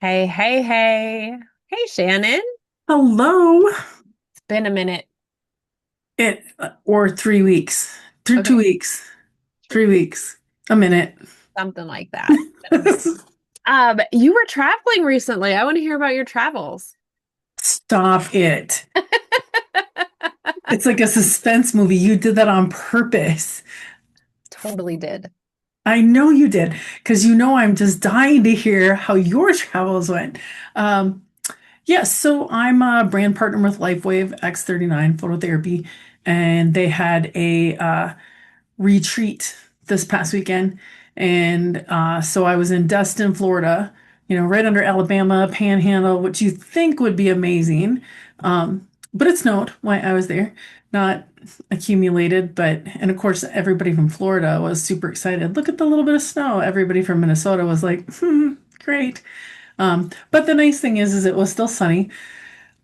Hey, hey, hey. Hey, Shannon. Hello. It's been a minute. Or 3 weeks. Through Okay, 2 weeks. 3 weeks. A minute. something like that. Been a minute. You were traveling recently. I want to hear about your travels. Stop it. It's like a suspense movie. You did that on purpose. Totally did. I know you did, because you know I'm just dying to hear how your travels went. Um, yes, so I'm a brand partner with LifeWave X39 Phototherapy, and they had a retreat this past weekend. And so I was in Destin, Florida, right under Alabama, Panhandle, which you think would be amazing. But it snowed while I was there, not accumulated. And of course, everybody from Florida was super excited. Look at the little bit of snow. Everybody from Minnesota was like, great. But the nice thing is it was still sunny.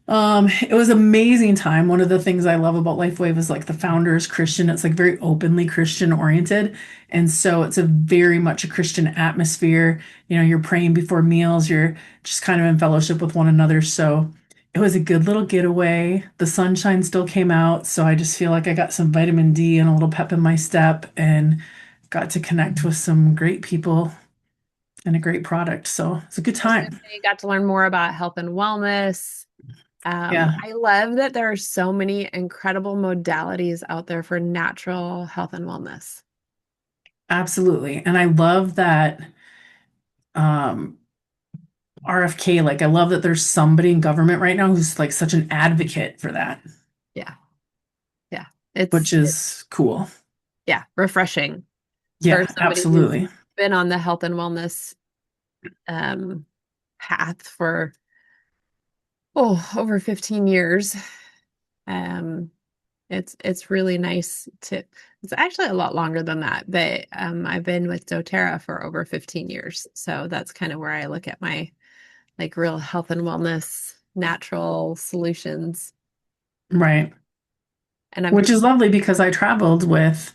It was amazing time. One of the things I love about LifeWave is like the founder is Christian. It's like very openly Christian oriented. And so it's a very much a Christian atmosphere. You're praying before meals, you're just kind of in fellowship with one another. So it was a good little getaway. The sunshine still came out. So I just feel like I got some vitamin D and a little pep in my step and got to connect with some great people and a great product. So it's a good I was going to time. say you got to learn more about health and wellness. Yeah, I love that there are so many incredible modalities out there for natural health and wellness. absolutely. And I love that. Um, RFK, like I love that there's somebody in government right now who's like such an advocate for that, Yeah, yeah. which It's is cool. yeah, refreshing for Yeah, somebody who's absolutely. been on the health and wellness um, path for over 15 years. Um, it's really nice to. It's actually a lot longer than that, but I've been with doTERRA for over 15 years, so that's kind of where I look at my like real health and wellness, natural solutions, Right. and I'm Which is lovely because I traveled with,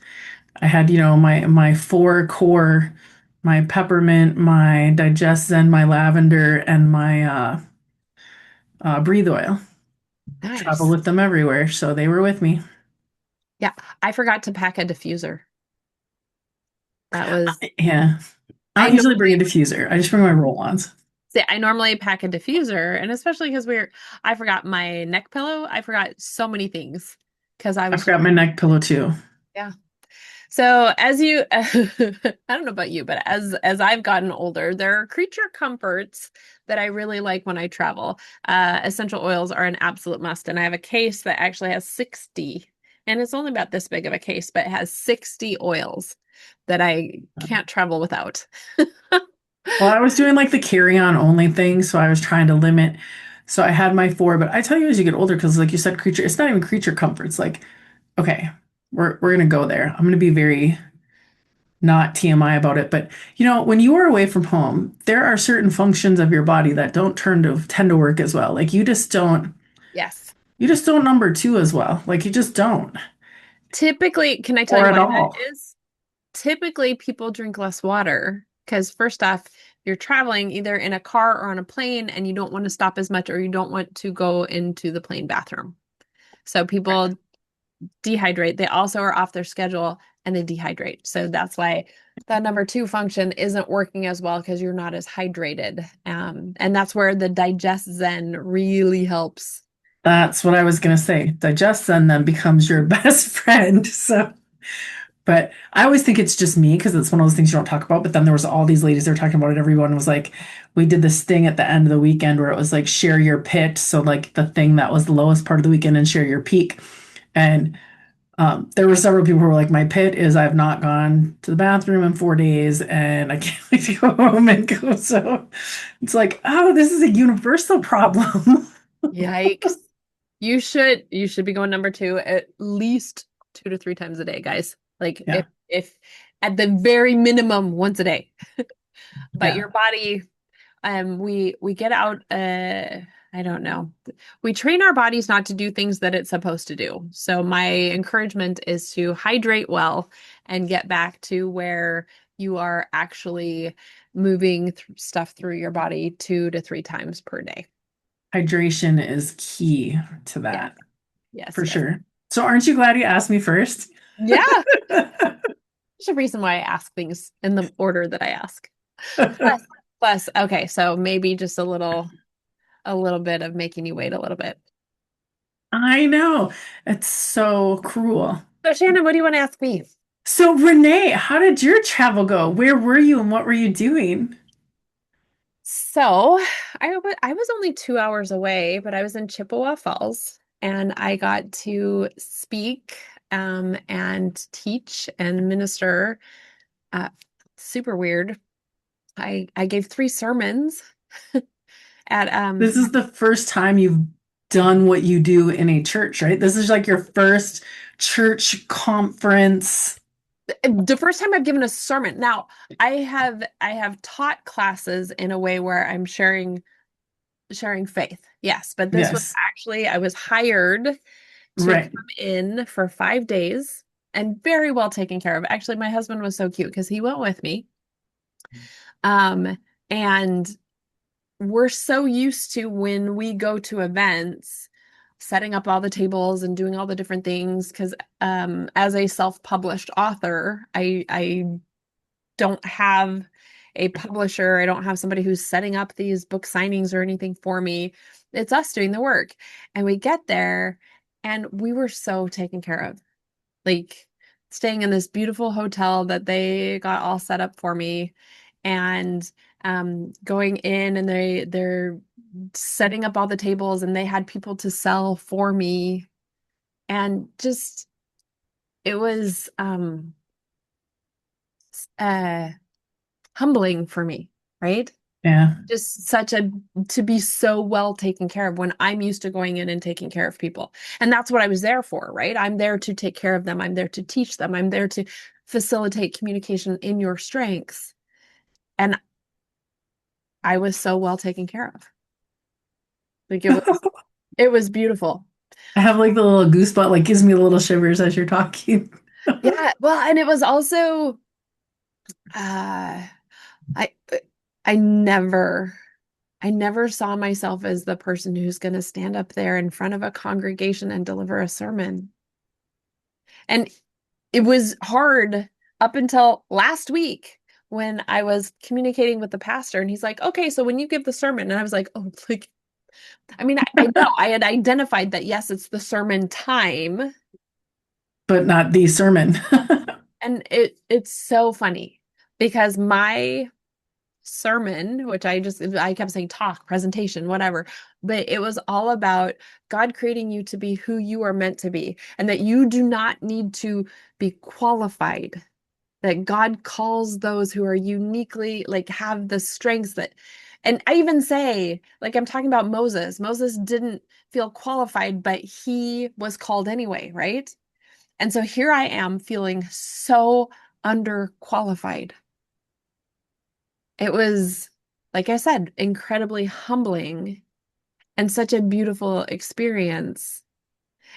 I had, my four core, my peppermint, my DigestZen, my lavender, and my breathe oil. Travel nice. with them everywhere. So they were with me. Yeah, I forgot to pack a diffuser. That was Yeah. I I don't usually bring a normally diffuser. I just bring my roll-ons. See, I normally pack a diffuser, and especially because I forgot my neck pillow. I forgot so many things because I I was just, forgot my neck pillow too. yeah. So as you, I don't know about you, but as I've gotten older, there are creature comforts that I really like when I travel. Essential oils are an absolute must, and I have a case that actually has 60, and it's only about this big of a case, but it has 60 oils that I can't travel without. Well, I was doing like the carry-on only thing, so I was trying to limit. So I had my four, but I tell you as you get older, because like you said, creature, it's not even creature comforts. Like, okay, we're gonna go there. I'm gonna be very not TMI about it, but when you are away from home, there are certain functions of your body that don't tend to work as well. Like Yes. you just don't number two as well. Like you just don't, Typically, can I tell or you at why that all. is? Typically, people drink less water because, first off, you're traveling either in a car or on a plane and you don't want to stop as much or you don't want to go into the plane bathroom. So people dehydrate. They also are off their schedule and they dehydrate. So that's why that number two function isn't working as well because you're not as hydrated. And that's where the DigestZen really helps. That's what I was gonna say. Digest then becomes your best friend. So. But I always think it's just me because it's one of those things you don't talk about. But then there was all these ladies that were talking about it. Everyone was like, we did this thing at the end of the weekend where it was like share your pit. So like the thing that was the lowest part of the weekend and share your peak. And there were several people who were like, my pit is I've not gone to the bathroom in 4 days and I can't wait to go home and go. So it's like, oh, this is a universal problem. Yikes. You should be going number two at least 2 to 3 times a day, guys. Like Yeah. if at the very minimum once a day. But Yeah. your body, we get out I don't know. We train our bodies not to do things that it's supposed to do. So my encouragement is to hydrate well and get back to where you are actually moving stuff through your body 2 to 3 times per day. Hydration is key to Yes, that yes, for yes. sure. So aren't you glad you asked me first? Yeah, there's a reason why I ask things in the order that I ask. Plus, okay, so maybe just a little bit of making you wait a little bit. I know. It's so cruel. So Shannon, what do you want to ask me? So Renee, how did your travel go? Where were you and what were you doing? So I was only 2 hours away, but I was in Chippewa Falls and I got to speak and teach and minister. Uh, Super weird. I gave 3 sermons at This is the first time you've done what you do in a church, right? This is like your first church conference. the first time I've given a sermon. Now, I have taught classes in a way where I'm sharing faith. Yes, but this was Yes, actually I was hired to right. come in for 5 days and very well taken care of. Actually, my husband was so cute because he went with me. Um, and we're so used to when we go to events, setting up all the tables and doing all the different things. Because as a self-published author, I don't have a publisher. I don't have somebody who's setting up these book signings or anything for me. It's us doing the work. And we get there and we were so taken care of. Like staying in this beautiful hotel that they got all set up for me and going in and they're setting up all the tables and they had people to sell for me and just it was uh humbling for me, right? Yeah. Just such a to be so well taken care of when I'm used to going in and taking care of people. And that's what I was there for, right? I'm there to take care of them. I'm there to teach them. I'm there to facilitate communication in your strengths. And I was so well taken care of. Like it was beautiful. I have like the little goosebump, like gives me little shivers as you're talking. Yeah, well, and it was also uh I I never I never saw myself as the person who's going to stand up there in front of a congregation and deliver a sermon. And it was hard up until last week when I was communicating with the pastor and he's like, okay, so when you give the sermon, and I was like, oh, like, I mean, I know I had identified that, yes, it's the sermon time. But not the sermon. And it's so funny because my sermon, which I kept saying talk, presentation, whatever, but it was all about God creating you to be who you are meant to be, and that you do not need to be qualified, that God calls those who are uniquely like have the strengths that, and I even say, like I'm talking about Moses. Moses didn't feel qualified, but he was called anyway, right? And so here I am feeling so underqualified. It was, like I said, incredibly humbling and such a beautiful experience.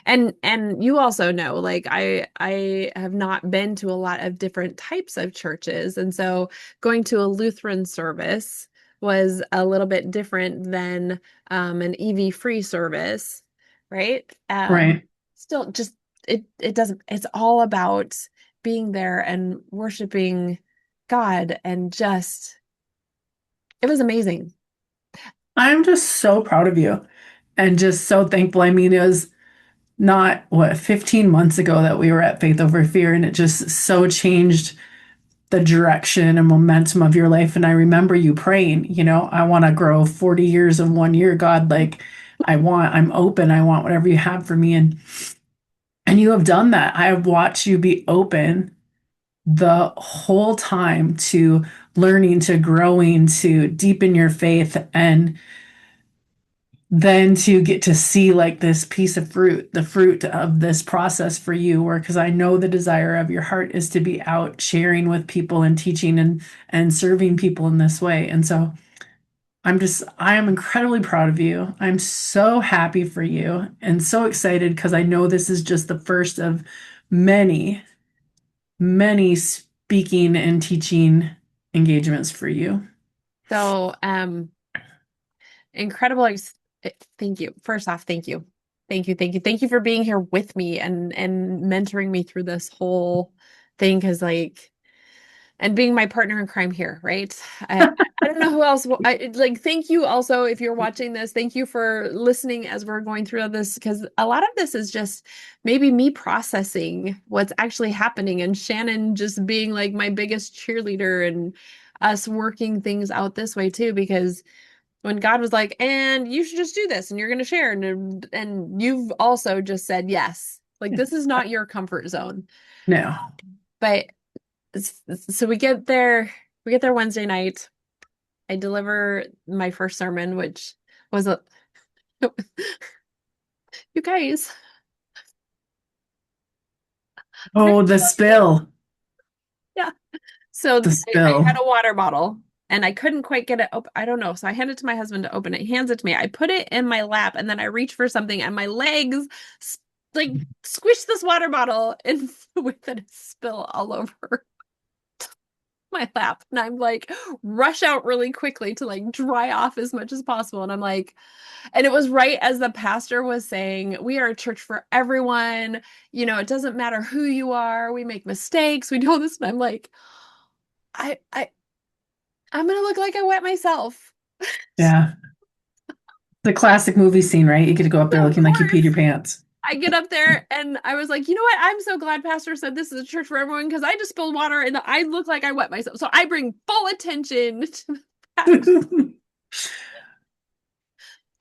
And you also know, like I have not been to a lot of different types of churches, and so going to a Lutheran service was a little bit different than an EV-free service, right? Right. Still, just it doesn't. It's all about being there and worshiping God, and just it was amazing. I'm just so proud of you and just so thankful. I mean, it was not what 15 months ago that we were at Faith Over Fear, and it just so changed the direction and momentum of your life. And I remember you praying, I want to grow 40 years in 1 year, God. Like, I'm open. I want whatever you have for me. And you have done that. I have watched you be open the whole time to learning, to growing, to deepen your faith. And then to get to see like this piece of fruit, the fruit of this process for you, or because I know the desire of your heart is to be out sharing with people and teaching and serving people in this way. And so I am incredibly proud of you. I'm so happy for you and so excited because I know this is just the first of many, many speaking and teaching engagements for you. So, incredible. Thank you. First off, thank you. Thank you. Thank you. Thank you for being here with me and mentoring me through this whole thing. Cause like, and being my partner in crime here, right? I don't know who else. Thank you also if you're watching this. Thank you for listening as we're going through this because a lot of this is just maybe me processing what's actually happening and Shannon just being like my biggest cheerleader and us working things out this way too. Because when God was like, and you should just do this and you're going to share, and you've also just said yes. Like this is not your comfort zone. No. But so we get there Wednesday night. I deliver my first sermon, which was a you guys. Oh, the spill. Yeah. So The I had spill. a water bottle and I couldn't quite get it open. I don't know. So I hand it to my husband to open it. He hands it to me. I put it in my lap and then I reach for something and my legs like squish this water bottle and with it spill all over my lap. And I'm like, rush out really quickly to like dry off as much as possible. And I'm like, and it was right as the pastor was saying, we are a church for everyone. You know, it doesn't matter who you are. We make mistakes. We do this. And I'm like, I, I, I'm gonna look like I wet myself. Yeah. The classic movie scene, right? You get to go up there So of looking like you peed your course, pants. I get up there and I was like, you know what? I'm so glad Pastor said this is a church for everyone because I just spilled water and I look like I wet myself. So I bring full attention to the pastor.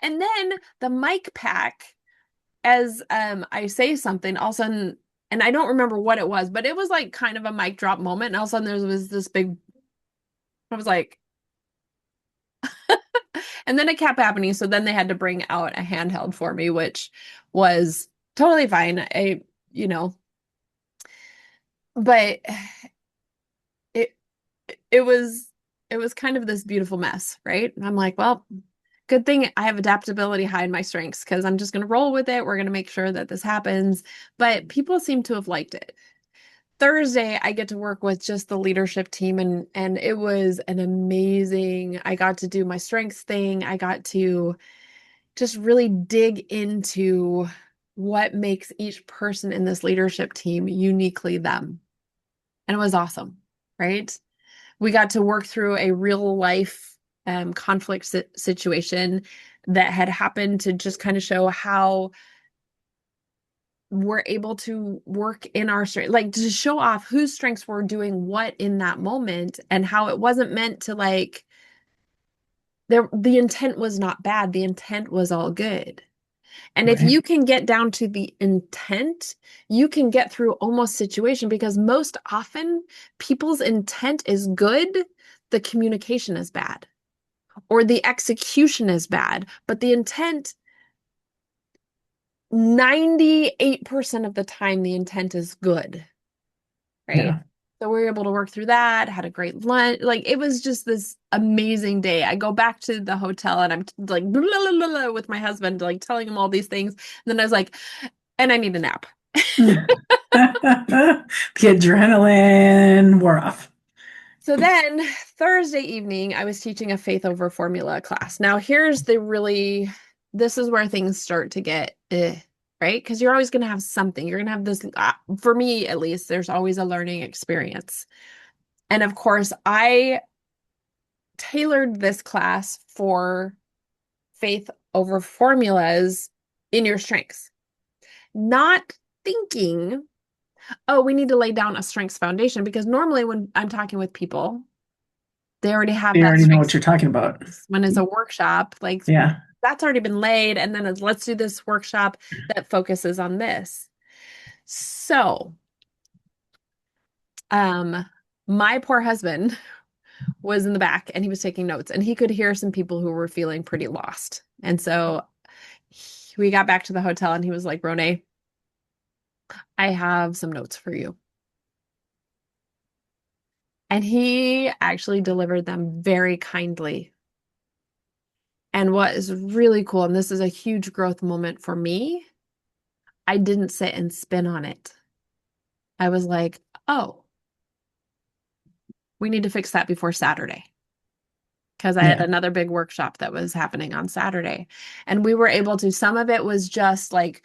And then the mic pack, as I say something, all of a sudden, and I don't remember what it was, but it was like kind of a mic drop moment. And all of a sudden there was this big, I was like, and then it kept happening. So then they had to bring out a handheld for me, which was totally fine. You know, but it it was it was kind of this beautiful mess, right? And I'm like, well, good thing I have adaptability high in my strengths because I'm just going to roll with it. We're going to make sure that this happens. But people seem to have liked it. Thursday, I get to work with just the leadership team and it was an amazing. I got to do my strengths thing. I got to just really dig into what makes each person in this leadership team uniquely them. And it was awesome, right? We got to work through a real life conflict situation that had happened to just kind of show how we're able to work in our strength, like to show off whose strengths were doing what in that moment and how it wasn't meant to like the intent was not bad. The intent was all good. And if Right. you can get down to the intent, you can get through almost situation because most often people's intent is good, the communication is bad or the execution is bad, but the intent 98% of the time the intent is good, right? Yeah. So we were able to work through that, had a great lunch. Like it was just this amazing day. I go back to the hotel and I'm like blah, blah, blah, blah, with my husband, like telling him all these things. And then I was like, and I need a nap. The adrenaline wore off. So then Thursday evening, I was teaching a faith over formula class. Now, this is where things start to get, right? Because you're always going to have something. You're going to have this, for me at least, there's always a learning experience. And of course, I tailored this class for faith over formulas in your strengths, not thinking, oh, we need to lay down a strengths foundation. Because normally when I'm talking with people, they already have You that already know what strengths you're talking about. when it's a workshop, like Yeah. that's already been laid. And then let's do this workshop that focuses on this. So, um, my poor husband was in the back and he was taking notes and he could hear some people who were feeling pretty lost. And so we got back to the hotel and he was like, Ronai, I have some notes for you. And he actually delivered them very kindly. And what is really cool, and this is a huge growth moment for me, I didn't sit and spin on it. I was like, oh, we need to fix that before Saturday. Because I had Yeah. another big workshop that was happening on Saturday. And we were able to, some of it was just like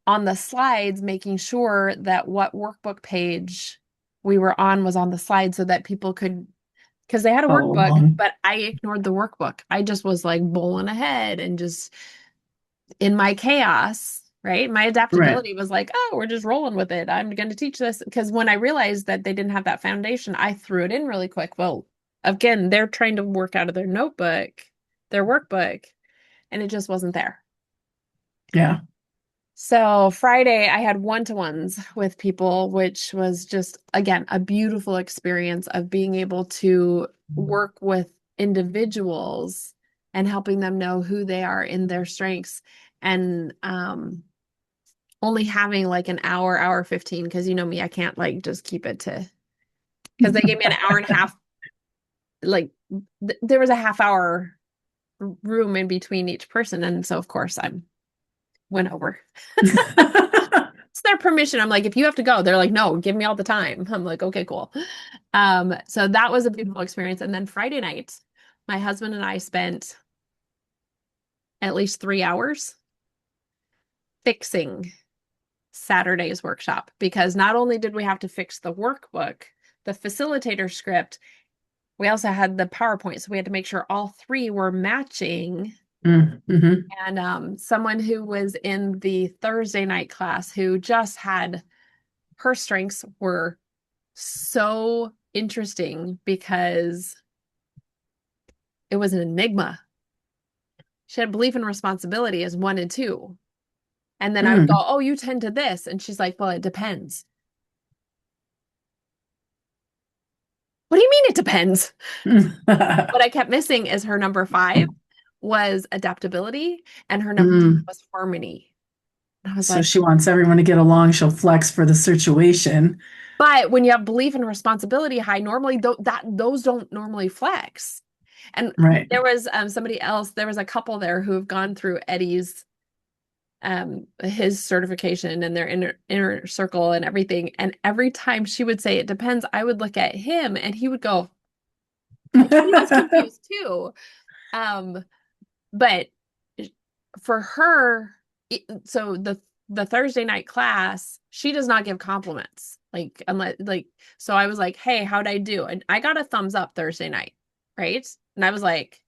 on the slides, making sure that what workbook page we were on was on the slide so that people could, because they had a Follow workbook, along. but I ignored the workbook. I just was like bowling ahead and just in my chaos, right? My Right. adaptability was like, oh, we're just rolling with it. I'm going to teach this. Because when I realized that they didn't have that foundation, I threw it in really quick. Well, again, they're trying to work out of their notebook, their workbook, and it just wasn't there. Yeah. So Friday, I had one-to-ones with people, which was just, again, a beautiful experience of being able to work with individuals and helping them know who they are in their strengths. And only having like an hour, hour 15, because you know me, I can't like just keep it to, because they gave me an hour and a half, like there was a half hour room in between each person. And so, of course, I went over. It's their permission. I'm like, if you have to go, they're like, no, give me all the time. I'm like, okay, cool. So that was a beautiful experience. And then Friday night, my husband and I spent at least 3 hours fixing Saturday's workshop because not only did we have to fix the workbook, the facilitator script, we also had the PowerPoint. So we had to make sure all three were matching. Mm-hmm. And someone who was in the Thursday night class who just had her strengths were so interesting because it was an enigma. She had belief and responsibility as 1 and 2. And then I would go, Mm. oh, you tend to this. And she's like, well, it depends. What do you mean it depends? What I kept missing is her number 5 was adaptability and her number 10 Mm. was harmony. And I was So like, she wants everyone to get along. She'll flex for the situation. but when you have belief and responsibility high, normally those don't normally flex. And Right. there was somebody else, there was a couple there who have gone through Eddie's his certification and their inner circle and everything. And every time she would say it depends, I would look at him and he would go, like he was confused too. Um, but for her, so the Thursday night class, she does not give compliments. Like unless like so I was like, hey, how'd I do? And I got a thumbs up Thursday night, right? And I was like,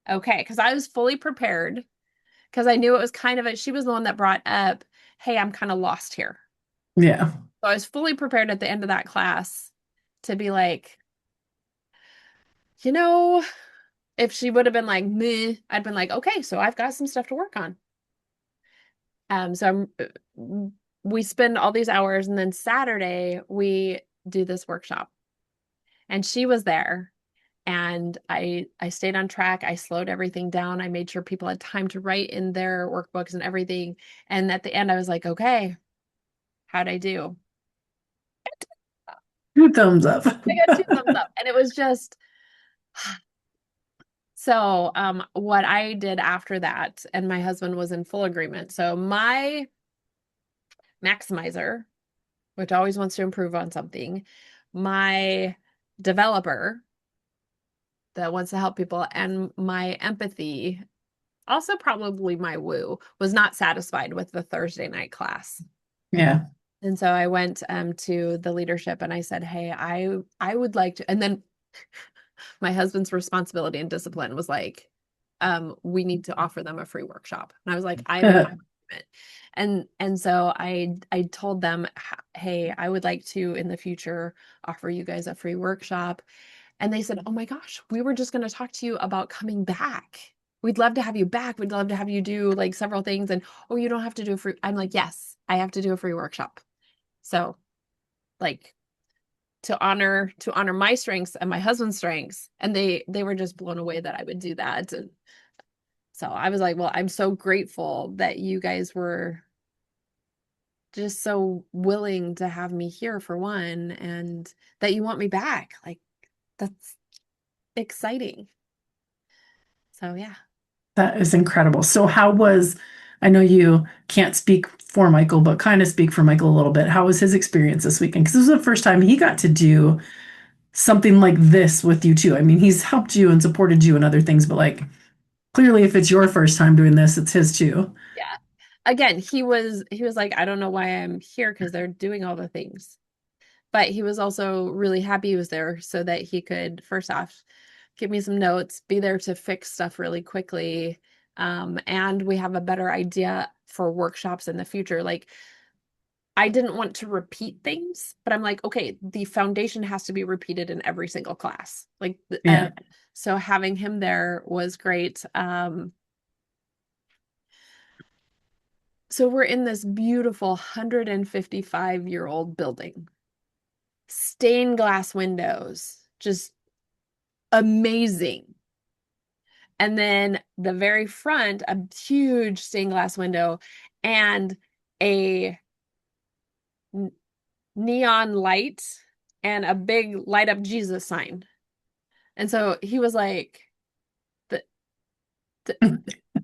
okay, because I was fully prepared because I knew it was kind of she was the one that brought up, hey, I'm kind of lost here. Yeah. So I was fully prepared at the end of that class to be like, you know, if she would have been like, meh, I'd been like, okay, so I've got some stuff to work on. So we spend all these hours, and then Saturday we do this workshop, and she was there, and I stayed on track. I slowed everything down. I made sure people had time to write in their workbooks and everything. And at the end, I was like, okay, how'd I do? 2 thumbs up. I got 2 thumbs up, and it was just so. What I did after that, and my husband was in full agreement. So my maximizer, which always wants to improve on something, my developer that wants to help people, and my empathy, also probably my woo, was not satisfied with the Thursday night class. Yeah. And so I went to the leadership and I said, hey, I would like to, and then my husband's responsibility and discipline was like, we need to offer them a free workshop. And I was like, I'm in agreement. And so I told them, hey, I would like to in the future offer you guys a free workshop. And they said, oh my gosh, we were just going to talk to you about coming back. We'd love to have you back. We'd love to have you do like several things. And oh, you don't have to do a free. I'm like, yes, I have to do a free workshop. So like to honor my strengths and my husband's strengths. And they were just blown away that I would do that. And so I was like, well, I'm so grateful that you guys were just so willing to have me here for one, and that you want me back. Like that's exciting. So yeah. That is incredible. So I know you can't speak for Michael, but kind of speak for Michael a little bit. How was his experience this weekend? Because this was the first time he got to do something like this with you too. I mean, he's helped you and supported you and other things, but like clearly if it's your first time doing this, it's his too. Yeah. Again, he was like, I don't know why I'm here because they're doing all the things. But he was also really happy he was there so that he could, first off, give me some notes, be there to fix stuff really quickly. And we have a better idea for workshops in the future. Like, I didn't want to repeat things, but I'm like, okay, the foundation has to be repeated in every single class. Like, Yeah. so having him there was great. So we're in this beautiful 155-year-old building, stained glass windows, just amazing. And then the very front, a huge stained glass window and a neon light and a big light up Jesus sign. And so he was like, the, the,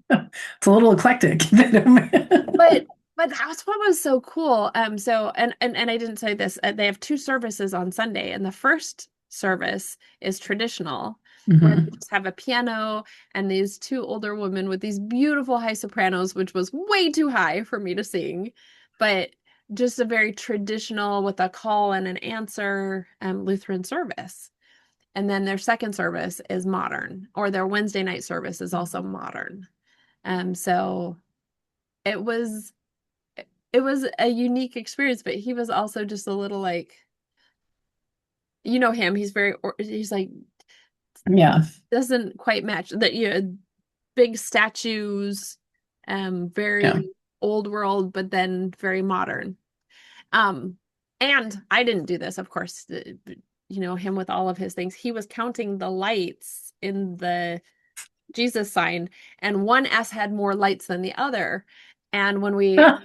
It's a little eclectic. but that's what was so cool. So and I didn't say this. They have two services on Sunday, and the first service is traditional, where they Hmm. just have a piano and these two older women with these beautiful high sopranos, which was way too high for me to sing, but just a very traditional with a call and an answer Lutheran service. And then their second service is modern, or their Wednesday night service is also modern. So it was it was a unique experience, but he was also just a little like, you know him, he's like Yeah. doesn't quite match that, big statues, Yeah. very old world, but then very modern. Um, and I didn't do this, of course, him with all of his things. He was counting the lights in the Jesus sign, and one S had more lights than the other. And when we a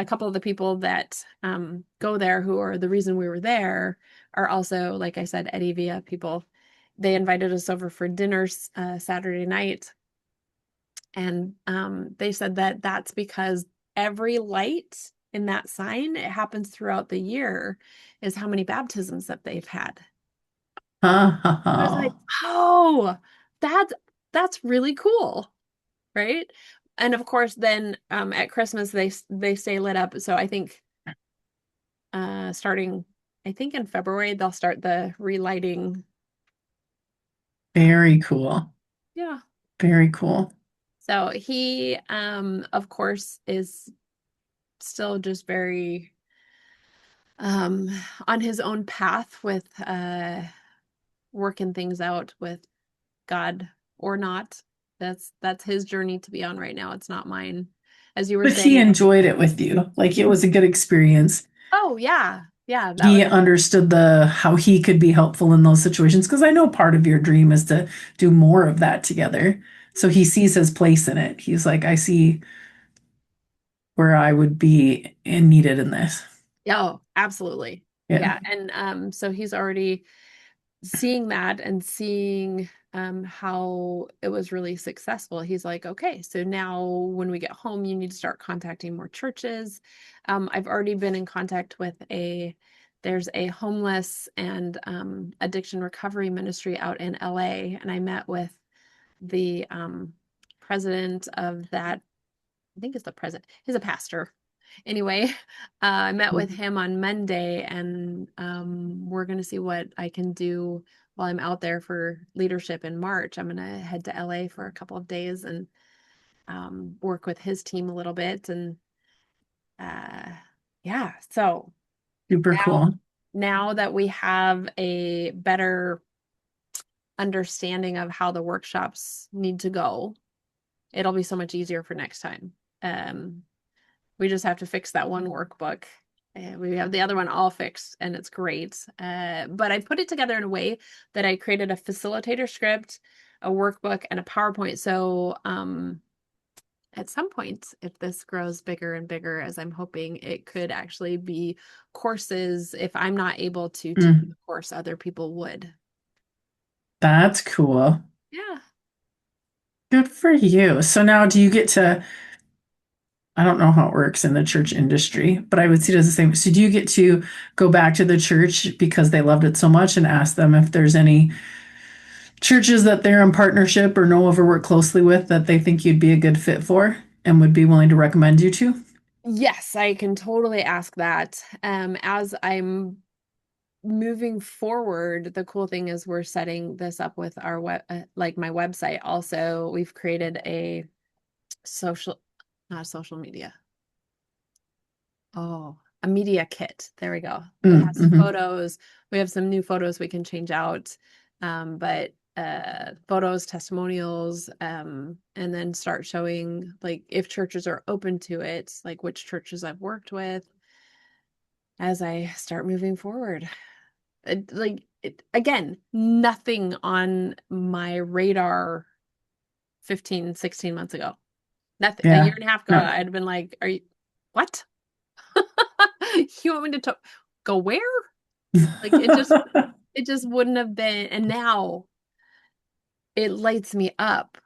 couple of the people that go there who are the reason we were there are also, like I said, Eddie Via people. They invited us over for dinners Saturday night, and they said that that's because every light in that sign, it happens throughout the year, is how many baptisms that they've had. I was like, Oh, oh, that's that's really cool, right? And of course, then at Christmas they stay lit up. So I think starting, I think in February they'll start the relighting. very cool. Yeah. Very cool. So he, of course, is still just very um, on his own path with working things out with God or not. That's his journey to be on right now. It's not mine. As you were But he saying, enjoyed it with you. Like it was a good experience. oh yeah, yeah, that He was understood the how he could be helpful in those situations because I know part of your dream is to do more of that together. So he sees his place in it. He's like, I see where I would be and needed in this. oh, absolutely. Yeah. Yeah. And so he's already seeing that and seeing how it was really successful. He's like, okay, so now when we get home, you need to start contacting more churches. I've already been in contact with there's a homeless and addiction recovery ministry out in LA, and I met with the president of that. I think it's the president. He's a pastor. Anyway, I met with him on Monday, and we're going to see what I can do while I'm out there for leadership in March. I'm going to head to LA for a couple of days and work with his team a little bit. And uh, yeah, so Super now, cool. now that we have a better understanding of how the workshops need to go, it'll be so much easier for next time. Um, We just have to fix that one workbook. We have the other one all fixed and it's great. But I put it together in a way that I created a facilitator script, a workbook, and a PowerPoint. So at some point, if this grows bigger and bigger, as I'm hoping, it could actually be courses. If I'm not able to teach Mm, the course, other people would. that's cool. Yeah. Good for you. So now do you get to I don't know how it works in the church industry, but I would see it as the same. So do you get to go back to the church because they loved it so much and ask them if there's any churches that they're in partnership or know of or work closely with that they think you'd be a good fit for and would be willing to recommend you to? Yes, I can totally ask that. As I'm moving forward, the cool thing is we're setting this up with our like my website. Also, we've created a social, not social media. Oh, a media kit. There we go. It has Mm-hmm. photos. We have some new photos we can change out. But photos, testimonials, and then start showing like if churches are open to it, like which churches I've worked with as I start moving forward. Again, nothing on my radar 15, 16 months ago. Nothing. A year Yeah. and a half ago, No. I'd have been like, are you what? You want me to go where? Like it just wouldn't have been. And now it lights me up.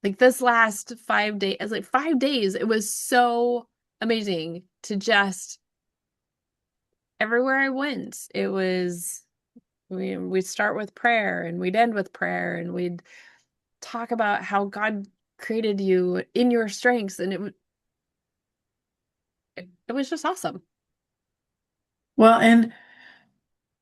Like this last 5 days, it's like 5 days. It was so amazing to just everywhere I went. It was we'd start with prayer and we'd end with prayer and we'd talk about how God created you in your strengths, and it was just awesome. Well, and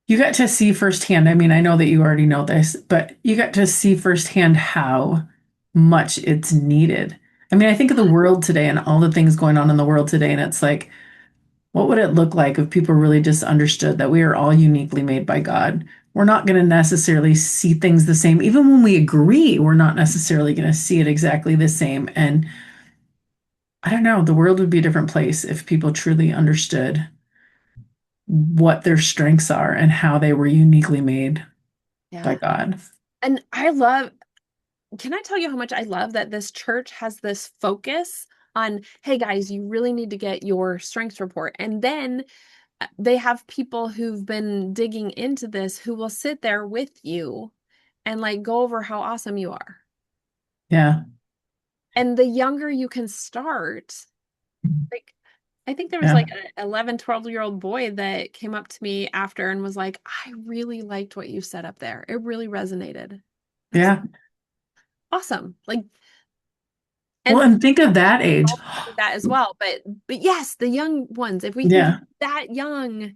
you got to see firsthand. I mean, I know that you already know this, but you got to see firsthand how much it's needed. I mean, I think of the world today and all the things going on in the world today, and it's like, what would it look like if people really just understood that we are all uniquely made by God? We're not going to necessarily see things the same. Even when we agree, we're not necessarily going to see it exactly the same. And I don't know, the world would be a different place if people truly understood what their strengths are and how they were uniquely made by Yeah. God. And can I tell you how much I love that this church has this focus on, hey guys, you really need to get your strengths report. And then they have people who've been digging into this who will sit there with you and like go over how awesome you are. Yeah. And the younger you can start, like I think there was Yeah. like an 11, 12-year-old boy that came up to me after and was like, I really liked what you said up there. It really resonated. I was Yeah. awesome. Like, Well, and and think of that age. adults need that as well. But yes, the young ones, if we can get Yeah. that young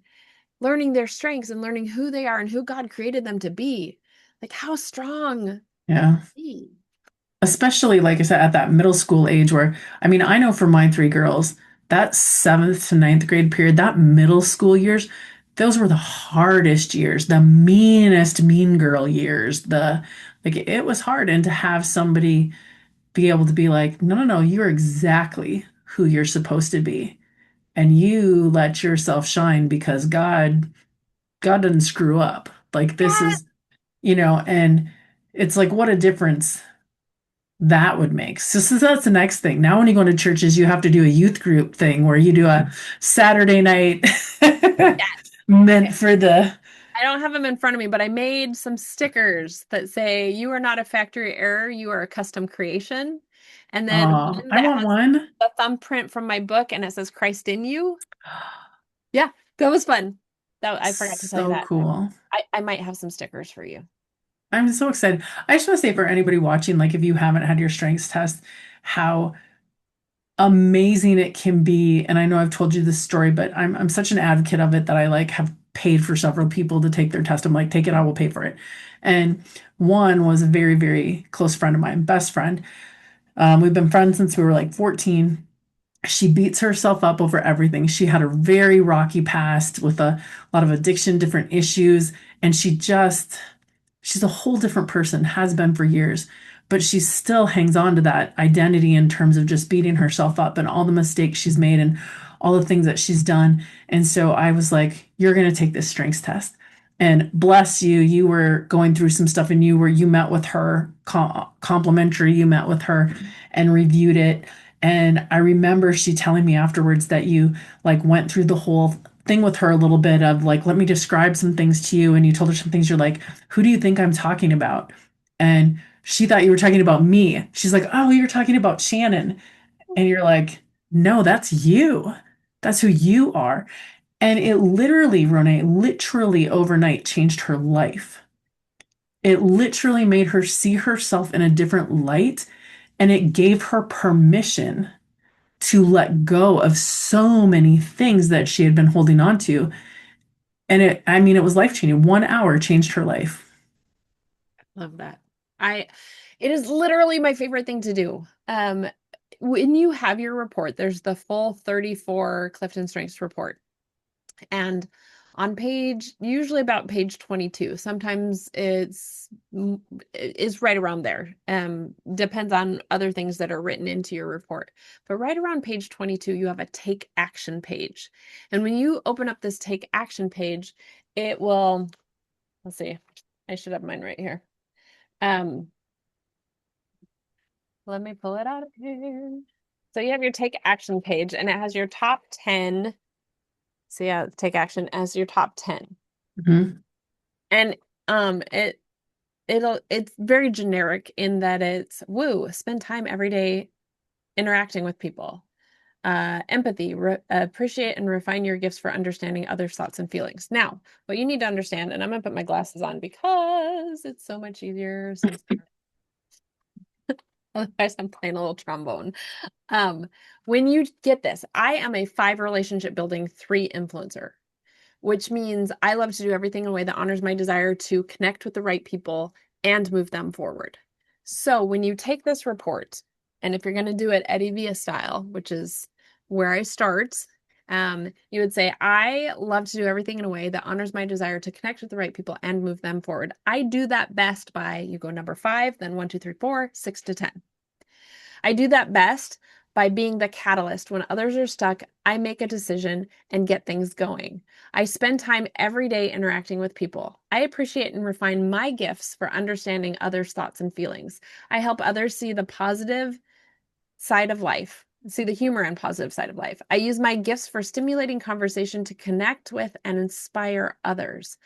learning their strengths and learning who they are and who God created them to be, like how strong they Yeah. can be. Especially, like I said, at that middle school age where, I mean, I know for my three girls, that seventh to ninth grade period, that middle school years, those were the hardest years, the meanest mean girl years. Like it was hard. And to have somebody be able to be like, no, no, no, you're exactly who you're supposed to be. And you let yourself shine because God didn't screw up. Like this Yeah. is, and it's like what a difference that would make. So that's the next thing. Now, when you go into churches, you have to do a youth group thing where you do a Saturday night Yes. meant Okay. for the, I don't have them in front of me, but I made some stickers that say, you are not a factory error, you are a custom creation. And then oh, one I that want has one. the thumbprint from my book and it says Christ in you. Yeah, that was fun. I forgot to tell you So that. cool. I might have some stickers for you. I'm so excited. I just want to say for anybody watching, like if you haven't had your strengths test, how amazing it can be. And I know I've told you this story, but I'm such an advocate of it that I like have paid for several people to take their test. I'm like, take it, I will pay for it. And one was a very, very close friend of mine, best friend. We've been friends since we were like 14. She beats herself up over everything. She had a very rocky past with a lot of addiction, different issues, and she's a whole different person, has been for years, but she still hangs on to that identity in terms of just beating herself up and all the mistakes she's made and all the things that she's done. And so I was like, you're going to take this strengths test. And bless you, you were going through some stuff and you met with her complimentary, you met with her and reviewed it. And I remember she telling me afterwards that you like went through the whole thing with her a little bit of like, let me describe some things to you. And you told her some things you're like, who do you think I'm talking about? And she thought you were talking about me. She's like, oh, you're talking about Shannon. And you're like, no, that's you. That's who you are. And it literally, Renee, literally overnight changed her life. It literally made her see herself in a different light, and it gave her permission to let go of so many things that she had been holding on to. And I mean, it was life changing. 1 hour changed her life. Love that. I, it is literally my favorite thing to do. When you have your report, there's the full 34 CliftonStrengths report. And on usually about page 22, sometimes it's right around there. Depends on other things that are written into your report. But right around page 22, you have a take action page. And when you open up this take action page, it will, let's see, I should have mine right here. Let me pull it out of here. So you have your take action page and it has your top 10. So yeah, take action as your top 10. Mhm. And it's very generic in that it's woo, spend time every day interacting with people. Empathy, appreciate and refine your gifts for understanding others' thoughts and feelings. Now, what you need to understand, and I'm gonna put my glasses on because it's so much easier since otherwise I'm playing a little trombone. Um, when you get this, I am a 5 relationship building 3 influencer, which means I love to do everything in a way that honors my desire to connect with the right people and move them forward. So when you take this report, and if you're going to do it Eddie Via style, which is where I start, you would say, I love to do everything in a way that honors my desire to connect with the right people and move them forward. I do that best by, you go number 5, then 1, 2, 3, 4, 6 to 10. I do that best by being the catalyst. When others are stuck, I make a decision and get things going. I spend time every day interacting with people. I appreciate and refine my gifts for understanding others' thoughts and feelings. I help others see the positive side of life, see the humor and positive side of life. I use my gifts for stimulating conversation to connect with and inspire others.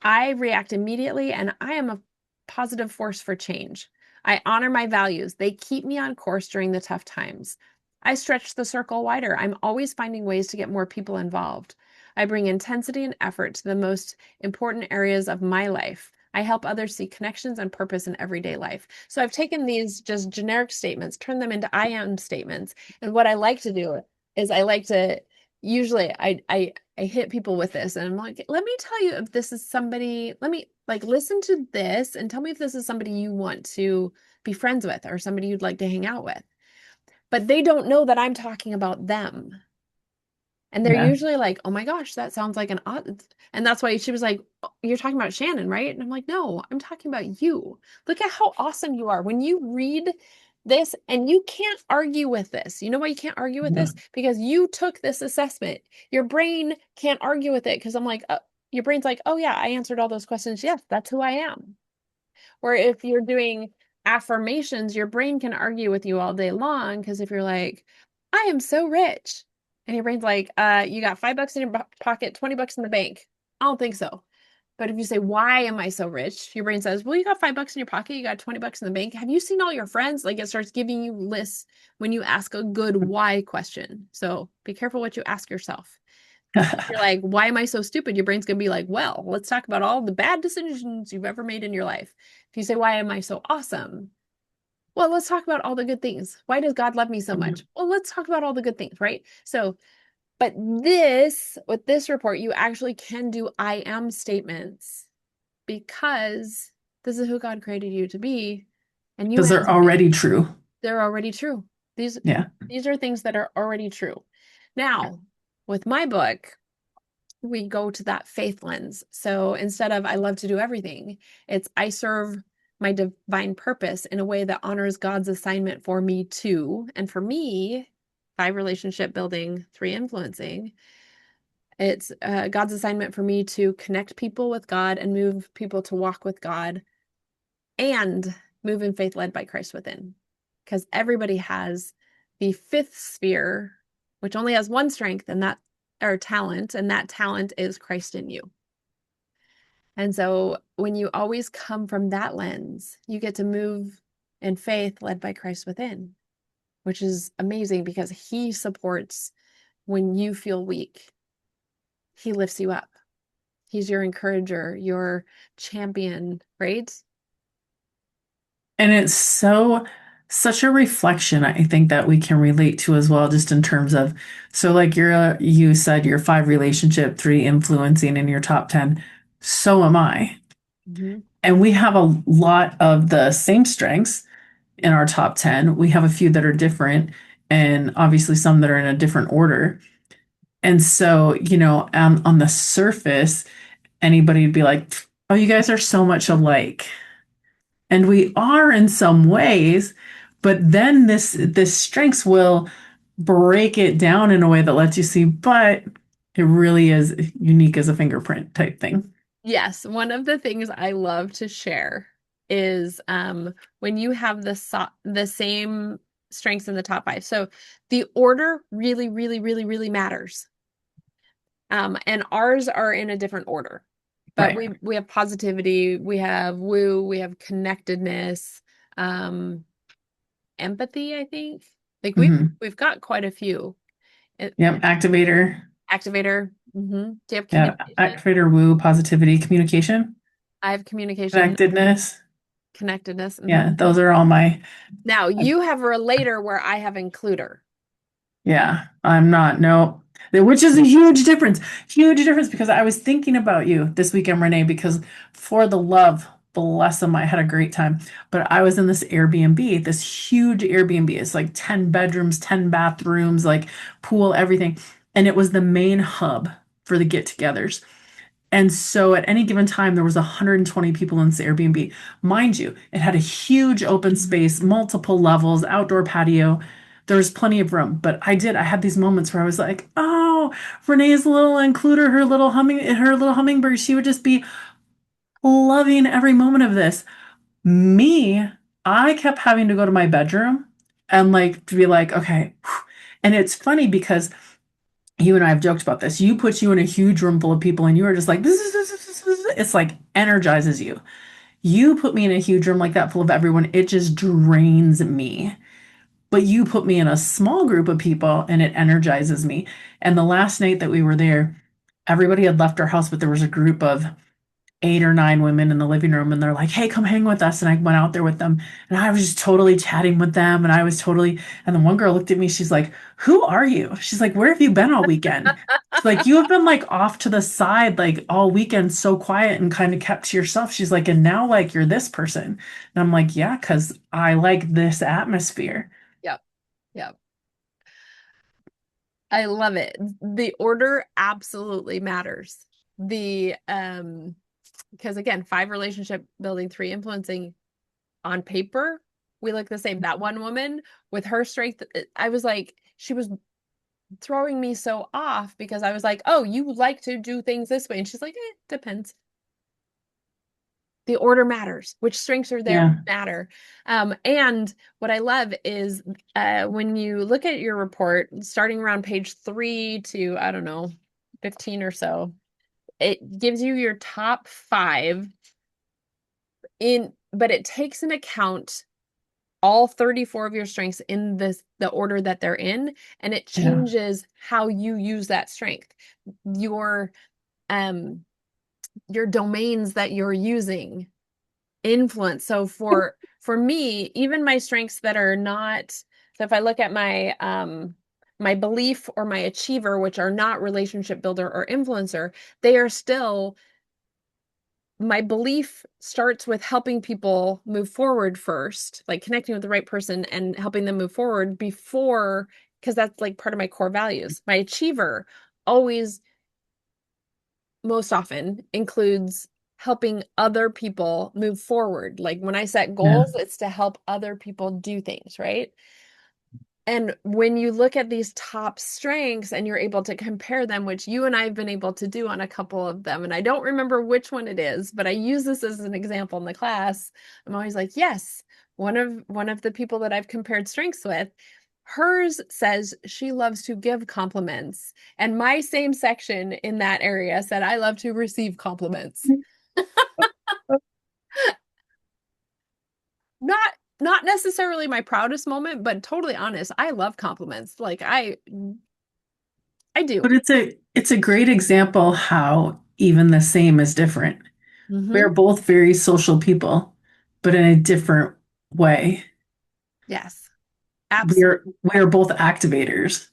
I react immediately and I am a positive force for change. I honor my values. They keep me on course during the tough times. I stretch the circle wider. I'm always finding ways to get more people involved. I bring intensity and effort to the most important areas of my life. I help others see connections and purpose in everyday life. So I've taken these just generic statements, turned them into I am statements. And what I like to do is I like to usually I hit people with this and I'm like, let me tell you if this is somebody, let me like listen to this and tell me if this is somebody you want to be friends with or somebody you'd like to hang out with. But they don't know that I'm talking about them. And they're Yeah. usually like, oh my gosh, that sounds like an odd. And that's why she was like, "Oh, you're talking about Shannon, right?" And I'm like, no, I'm talking about you. Look at how awesome you are. When you read this and you can't argue with this. You know why you can't argue with Yeah. this? Because you took this assessment. Your brain can't argue with it because I'm like, your brain's like, oh yeah, I answered all those questions. Yes, that's who I am. Or if you're doing affirmations, your brain can argue with you all day long because if you're like, I am so rich, and your brain's like, you got $5 in your pocket, $20 in the bank. I don't think so. But if you say, why am I so rich? Your brain says, well, you got $5 in your pocket, you got $20 in the bank. Have you seen all your friends? Like it starts giving you lists when you ask a good why question. So be careful what you ask yourself. You're like, why am I so stupid? Your brain's gonna be like, well, let's talk about all the bad decisions you've ever made in your life. If you say, why am I so awesome? Well, let's talk about all the good things. Why does God love me so much? Well, let's talk about all the good things, right? So, but with this report, you actually can do I am statements because this is who God created you to be. And you Because they're answered it. already true. They're already true. These Yeah. these are things that are already true. Now, with my book, we go to that faith lens. So instead of I love to do everything, it's I serve my divine purpose in a way that honors God's assignment for me too. And for me, 5 relationship building, 3 influencing, it's God's assignment for me to connect people with God and move people to walk with God and move in faith led by Christ within. Because everybody has the 5th sphere, which only has one strength, and that or talent, and that talent is Christ in you. And so when you always come from that lens, you get to move in faith led by Christ within. which is amazing because he supports when you feel weak. He lifts you up. He's your encourager, your champion, right? And it's such a reflection, I think, that we can relate to as well, just in terms of, so like you said, your five relationship, three influencing in your top 10. So am I. Hmm. And we have a lot of the same strengths in our top 10. We have a few that are different, and obviously some that are in a different order. And so, on the surface, anybody would be like, oh, you guys are so much alike. And we are in some ways, but then this strengths will break it down in a way that lets you see, but it really is unique as a fingerprint type thing. Yes, one of the things I love to share is when you have the same strengths in the top five. So the order really, really, really, really matters. And ours are in a different order. But Right. we have positivity, we have woo, we have connectedness, um, empathy, I think. Like Hmm. we've got quite a few. It, Yep. Activator. activator. Do you have Yeah. communication? Activator, woo, positivity, communication, I have communication, connectedness. connectedness. Yeah. Those are all my, Now you have a relator where I have includer. yeah, I'm not, no, which is a huge difference because I was thinking about you this weekend, Renee, because for the love, bless them, I had a great time. But I was in this Airbnb, this huge Airbnb. It's like 10 bedrooms, 10 bathrooms, like pool, everything. And it was the main hub for the get-togethers. And so at any given time, there was 120 people in this Airbnb. Mind you, it had a huge open space, multiple levels, outdoor patio. There was plenty of room. But I had these moments where I was like, oh, Renee's little includer, her little hummingbird, she would just be loving every moment of this. Me, I kept having to go to my bedroom and like to be like, okay. And it's funny because you and I have joked about this. You put you in a huge room full of people and you are just like, it's like energizes you. You put me in a huge room like that full of everyone, it just drains me. But you put me in a small group of people and it energizes me. And the last night that we were there, everybody had left our house, but there was a group of 8 or 9 women in the living room and they're like, hey, come hang with us. And I went out there with them and I was just totally chatting with them. And I was totally, and the one girl looked at me, she's like, who are you? She's like, where have you been all weekend? She's like, you have been like off to the side, like all weekend, so quiet and kind of kept to yourself. She's like, and now like you're this person. And I'm like, yeah, because I like this atmosphere. Yep. Yep. I love it. The order absolutely matters. The because again, five relationship building, three influencing on paper, we look the same. That one woman with her strength, I was like, she was throwing me so off because I was like, oh, you like to do things this way. And she's like, depends. The order matters. Which strengths are there Yeah. matter. And what I love is when you look at your report, starting around page 3 to, I don't know, 15 or so, it gives you your top five but it takes into account all 34 of your strengths in the order that they're in, and it Yeah. changes how you use that strength. Your um your domains that you're using influence. So for me, even my strengths that are not, so if I look at my belief or my achiever, which are not relationship builder or influencer, they are still, my belief starts with helping people move forward first, like connecting with the right person and helping them move forward before, because that's like part of my core values. My achiever always, most often, includes helping other people move forward. Like when I set Yeah. goals, it's to help other people do things, right? And when you look at these top strengths and you're able to compare them, which you and I have been able to do on a couple of them, and I don't remember which one it is, but I use this as an example in the class. I'm always like, yes, one of the people that I've compared strengths with, hers says she loves to give compliments, and my same section in that area said I love to receive compliments. Not not necessarily my proudest moment, but totally honest. I love compliments. Like I do. But it's a great example how even the same is different. We're Hmm. both very social people, but in a different way. Yes, absolutely. We're both activators,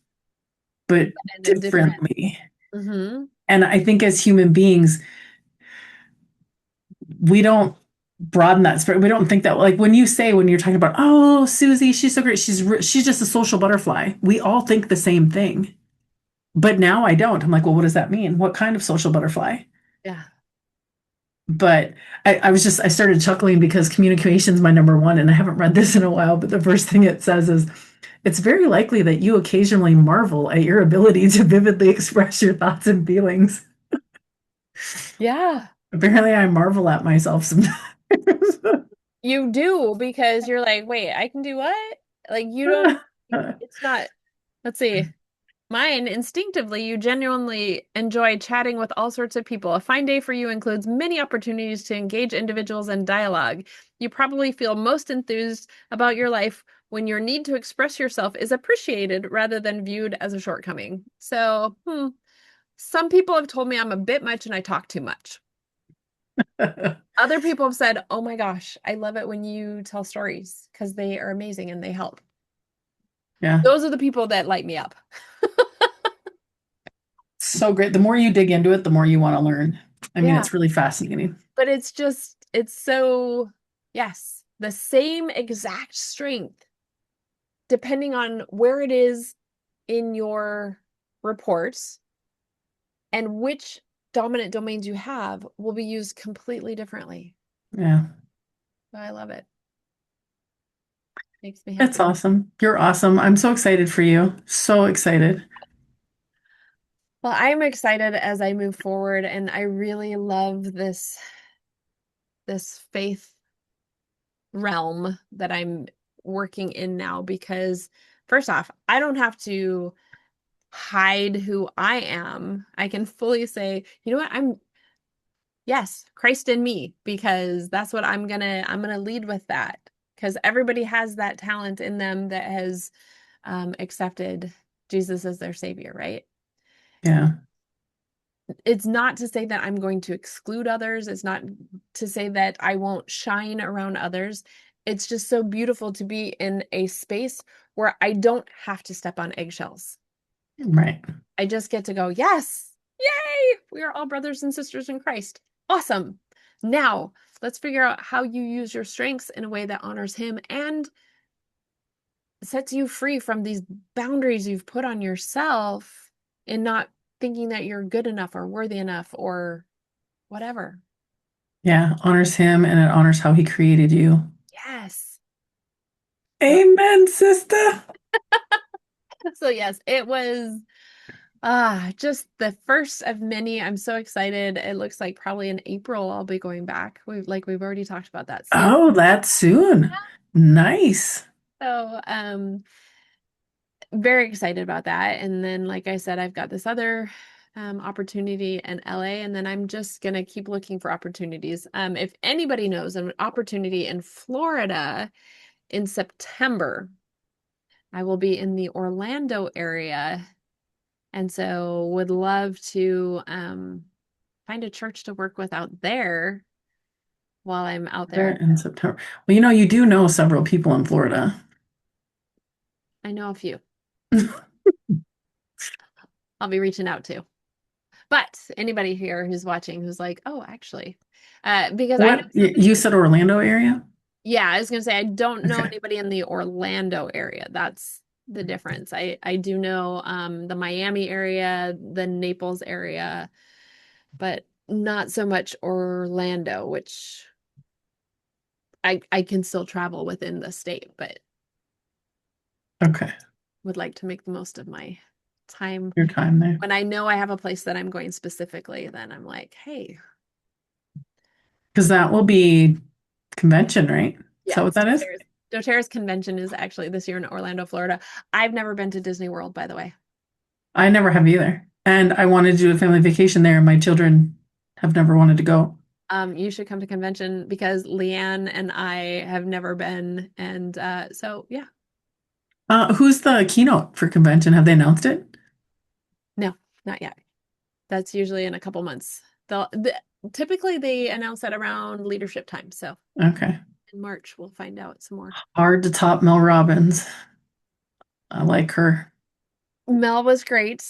but In a different. differently. Hmm. And I think as human beings, we don't broaden that spirit. We don't think that like when you're talking about, oh, Susie, she's so great. She's just a social butterfly. We all think the same thing. But now I don't. I'm like, well, what does that mean? What kind of social butterfly? Yeah. But I started chuckling because communication is my number one, and I haven't read this in a while, but the first thing it says is it's very likely that you occasionally marvel at your ability to vividly express your thoughts and feelings. Yeah. Apparently, I marvel at myself sometimes. You do because you're like, wait, I can do what? Like you don't, it's not, let's see. Mine, instinctively, you genuinely enjoy chatting with all sorts of people. A fine day for you includes many opportunities to engage individuals in dialogue. You probably feel most enthused about your life when your need to express yourself is appreciated rather than viewed as a shortcoming. So, some people have told me I'm a bit much and I talk too much. Other people have said, "Oh my gosh, I love it when you tell stories because they are amazing and they help." Yeah, Those are the people that light me up. so great. The more you dig into it, the more you want to learn. I mean, Yeah. it's really fascinating. But it's so, yes, the same exact strength, depending on where it is in your reports and which dominant domains you have, will be used completely differently. Yeah, I love it. Makes me it's happy. awesome. You're awesome. I'm so excited for you. So excited. Well, I'm excited as I move forward, and I really love this faith realm that I'm working in now because first off, I don't have to hide who I am. I can fully say, you know what, yes, Christ in me, because that's what I'm gonna lead with that. Because everybody has that talent in them that has accepted Jesus as their savior, right? Yeah, It's not to say that I'm going to exclude others. It's not to say that I won't shine around others. It's just so beautiful to be in a space where I don't have to step on eggshells. right. I just get to go, yes, yay, we are all brothers and sisters in Christ. Awesome. Now, let's figure out how you use your strengths in a way that honors Him and sets you free from these boundaries you've put on yourself in not thinking that you're good enough or worthy enough or whatever. Yeah, honors him and it honors how he created you. Yes. So, Amen, sister. so yes, it was just the first of many. I'm so excited. It looks like probably in April I'll be going back. We've already talked about that soon. Oh, that's soon. Nice. So, very excited about that. And then, like I said, I've got this other opportunity in LA, and then I'm just gonna keep looking for opportunities. If anybody knows an opportunity in Florida in September, I will be in the Orlando area, and so would love to find a church to work with out there while I'm out There there. in September. Well, you do know several people in Florida. I know a few. I'll be reaching out to. But anybody here who's watching who's like, oh, actually, because I know You said Orlando area? yeah, I was gonna say I don't know Okay. anybody in the Orlando area. That's the difference. I do know the Miami area, the Naples area, but not so much Orlando, which I can still travel within the state, but Okay. would like to make the most of my time. Your time there. When I know I have a place that I'm going specifically, then I'm like, hey, Because that will be convention, right? Is that what yes, that is? doTERRA's convention is actually this year in Orlando, Florida. I've never been to Disney World, by the way. I never have either. And I wanted to do a family vacation there, and my children have never wanted to go. You should come to convention because Leanne and I have never been. And so, yeah, Who's the keynote for convention? Have they announced it? no, not yet. That's usually in a couple months. Typically they announce that around leadership time. So Okay. in March, we'll find out some more. Hard to top Mel Robbins. I like her. Mel was great.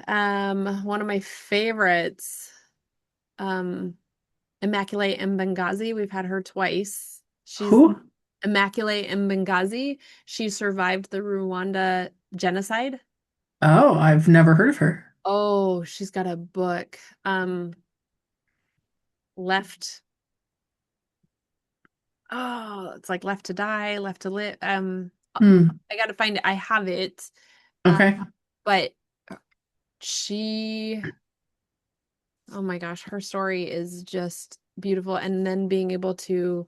One of my favorites, um, Immaculate in Benghazi. We've had her twice. She's Who? Immaculate in Benghazi. She survived the Rwanda genocide. Oh, I've never heard of her. Oh, she's got a book. Left. Oh, it's like Left to Die, Left to Live. Hmm. I gotta find it. I have it. Uh, Okay. but she, oh my gosh, her story is just beautiful. And then being able to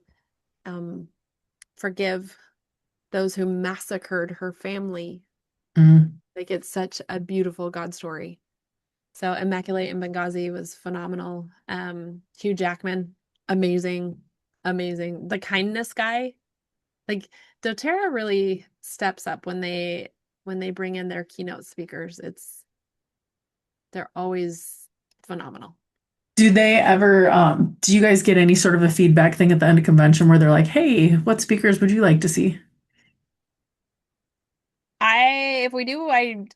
um forgive those who massacred her family. Hmm. Like it's such a beautiful God story. So Immaculate in Benghazi was phenomenal. Hugh Jackman, amazing, amazing. The kindness guy, like doTERRA really steps up when they bring in their keynote speakers. They're always phenomenal. Do they ever, do you guys get any sort of a feedback thing at the end of convention where they're like, hey, what speakers would you like to see? If we do, I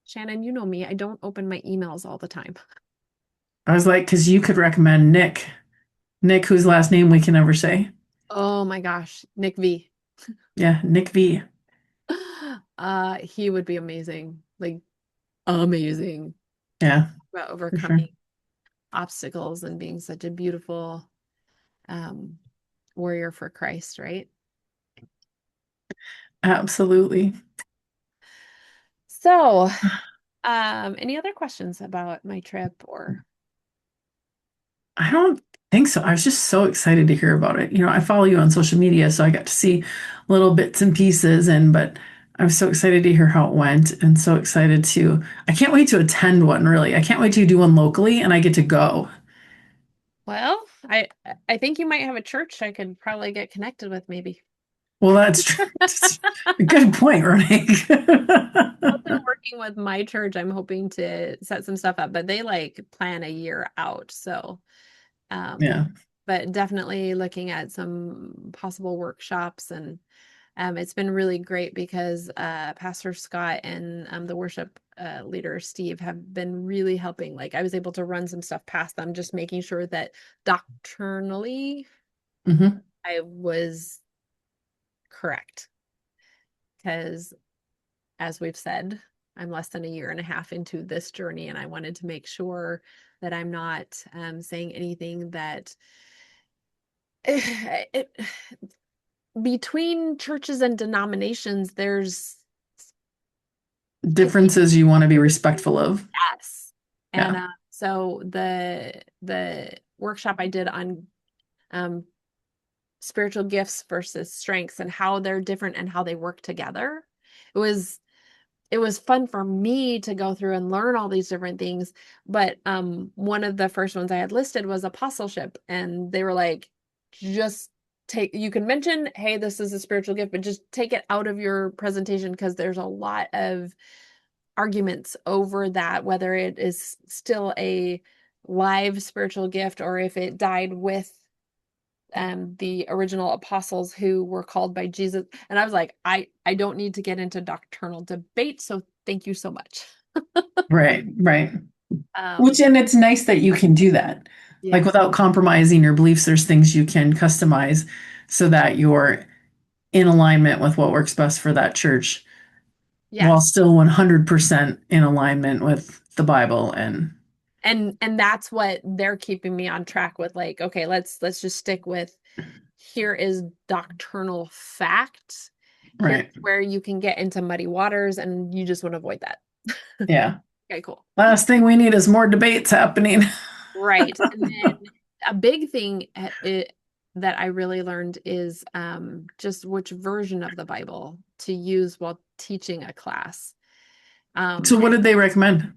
Shannon, you know me, I don't open my emails all the time. I was like, because you could recommend Nick. Nick, whose last name we can never say. Oh my gosh, Nick V. Yeah, Nick V. He would be amazing. Like amazing Yeah, about for sure. overcoming obstacles and being such a beautiful um warrior for Christ, right? Absolutely. So, any other questions about my trip or I don't think so. I was just so excited to hear about it. I follow you on social media, so I got to see little bits and pieces but I'm so excited to hear how it went and so excited I can't wait to attend one, really. I can't wait to do one locally and I get to go. well, I think you might have a church I could probably get connected with maybe. Well, that's true. That's a good point, Renee. Also working with my church, I'm hoping to set some stuff up, but they like plan a year out. So, Yeah. but definitely looking at some possible workshops and it's been really great because Pastor Scott and the worship leader Steve have been really helping. Like I was able to run some stuff past them, just making sure that doctrinally Hmm. I was correct. Because as we've said, I'm less than a year and a half into this journey, and I wanted to make sure that I'm not saying anything that it, between churches and denominations, there's Differences you want to be respectful of. yes. And Yeah. so the workshop I did on um, spiritual gifts versus strengths and how they're different and how they work together. It was it was fun for me to go through and learn all these different things. But one of the first ones I had listed was apostleship, and they were like, just take you can mention, hey, this is a spiritual gift, but just take it out of your presentation because there's a lot of arguments over that, whether it is still a live spiritual gift or if it died with the original apostles who were called by Jesus. And I was like, I don't need to get into doctrinal debate, so thank you so much. Right, right. Um, And it's nice that you can do that. Like yeah. without compromising your beliefs, there's things you can customize so that you're in alignment with what works best for that church while Yes. still 100% in alignment with the Bible And that's what they're keeping me on track with, like, okay, let's just stick with here is doctrinal fact. Here's right. where you can get into muddy waters and you just want to avoid that. Yeah. Okay, cool. Last thing we need is more debates happening. Right. And then a big thing that I really learned is just which version of the Bible to use while teaching a class. So what did they recommend?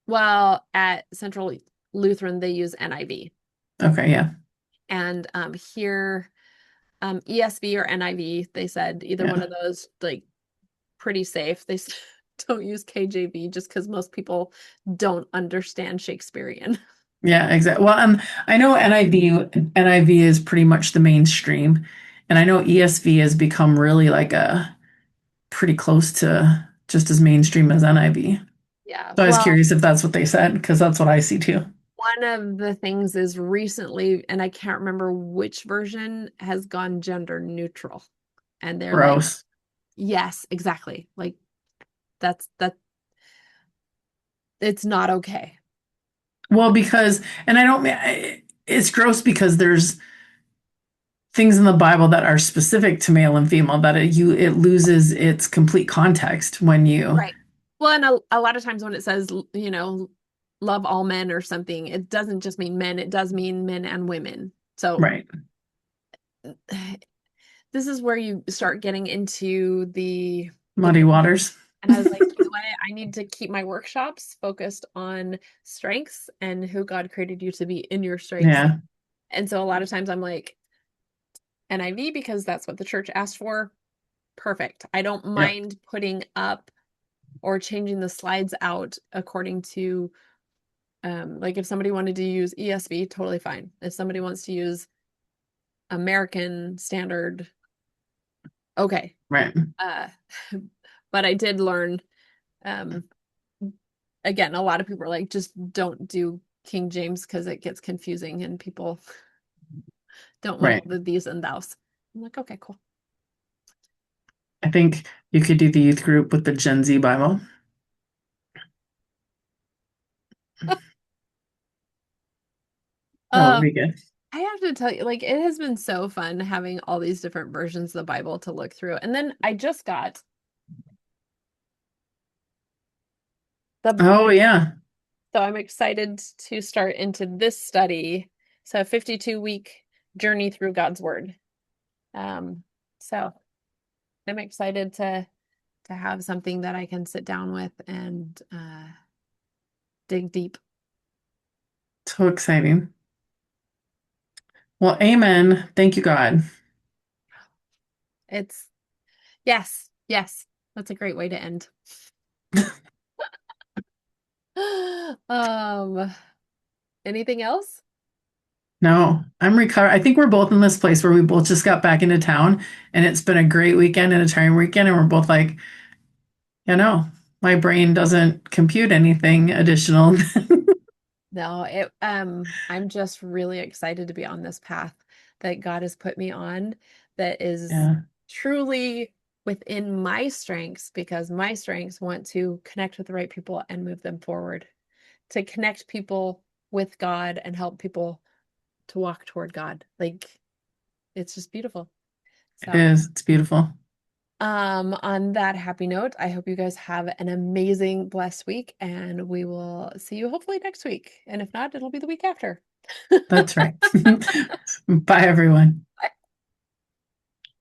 Well, at Central Lutheran, they use NIV. Okay, yeah. And here, ESV or NIV, they said either one Yeah. of those, like pretty safe. Don't use KJV just because most people don't understand Shakespearean. Yeah, exactly. Well, I know NIV is pretty much the mainstream, and I know ESV has become really like a pretty close to just as mainstream as NIV. Yeah. So I was Well, curious if that's what they said, because that's what I see too. one of the things is recently, and I can't remember which version has gone gender neutral. And they're like, Gross. yes, exactly. Like that it's not okay. Well, because, and I don't, it's gross because there's things in the Bible that are specific to male and female that it loses its complete context when you, Right. Well, and a lot of times when it says, love all men or something, it doesn't just mean men, it does mean men and women. So right, this is where you start getting into the muddy waters. and I was like, you know what? I need to keep my workshops focused on strengths and who God created you to be in your strengths. Yeah, And so a lot of times I'm like, NIV because that's what the church asked for. Perfect. I don't yep, mind putting up or changing the slides out according to like if somebody wanted to use ESV, totally fine. If somebody wants to use American Standard, okay. right. Uh but I did learn um again, a lot of people are like, just don't do King James because it gets confusing and people don't want Right. all the these and thous. I'm like, okay, cool. I think you could do the youth group with the Gen Z Bible. That would Um, be good. I have to tell you, like, it has been so fun having all these different versions of the Bible to look through. And then I just got the, Oh, yeah. so I'm excited to start into this study. So a 52-week journey through God's Word. Um, so I'm excited to have something that I can sit down with and dig deep. So exciting. Well, amen. Thank you, God. It's yes, yes. That's a great way to end. Um, anything else? No, I'm recovered. I think we're both in this place where we both just got back into town and it's been a great weekend and a tiring weekend. And we're both like, my brain doesn't compute anything additional. No, I'm just really excited to be on this path that God has put me on that is Yeah, truly within my strengths because my strengths want to connect with the right people and move them forward, to connect people with God and help people to walk toward God. Like it's just beautiful. it So, is. It's beautiful. on that happy note, I hope you guys have an amazing, blessed week, and we will see you hopefully next week. And if not, it'll be the week after. That's right. Bye, everyone.